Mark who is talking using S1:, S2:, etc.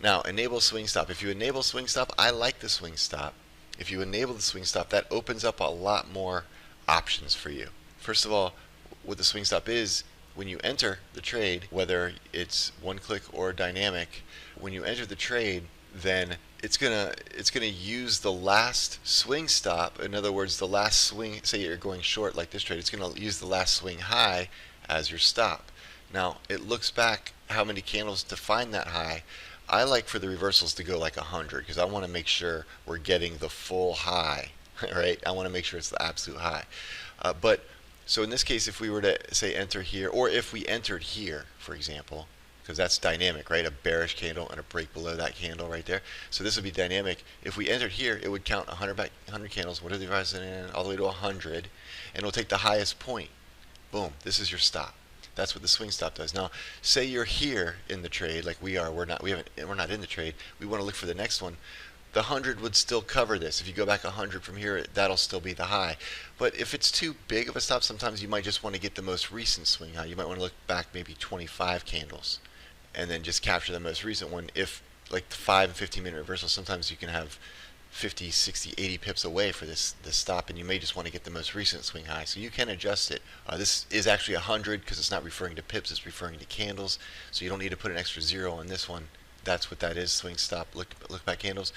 S1: Now, enable swing stop. If you enable swing stop, I like the swing stop. If you enable the swing stop, that opens up a lot more options for you. First of all, what the swing stop is, when you enter the trade, whether it's one click or dynamic, when you enter the trade, then it's gonna use the last swing stop. In other words, the last swing, say you're going short like this trade, it's gonna use the last swing high as your stop. Now it looks back how many candles to find that high. I like for the reversals to go like 100 because I want to make sure we're getting the full high, right? I want to make sure it's the absolute high. But so in this case, if we were to say enter here, or if we entered here, for example, because that's dynamic, right? A bearish candle and a break below that candle right there. So this would be dynamic. If we entered here, it would count 100 candles. What are the divided all the way to 100, and it'll take the highest point. Boom. This is your stop. That's what the swing stop does. Now, say you're here in the trade, like we are. We're not in the trade. We want to look for the next one. The 100 would still cover this. If you go back 100 from here, that'll still be the high. But if it's too big of a stop, sometimes you might just want to get the most recent swing high. You might want to look back maybe 25 candles and then just capture the most recent one. If like the 5 and 15-minute reversal, sometimes you can have 50, 60, 80 pips away for this stop, and you may just want to get the most recent swing high. So you can adjust it. This is actually 100 because it's not referring to pips, it's referring to candles. So you don't need to put an extra 0 on this one. That's what that is, swing stop, look back candles.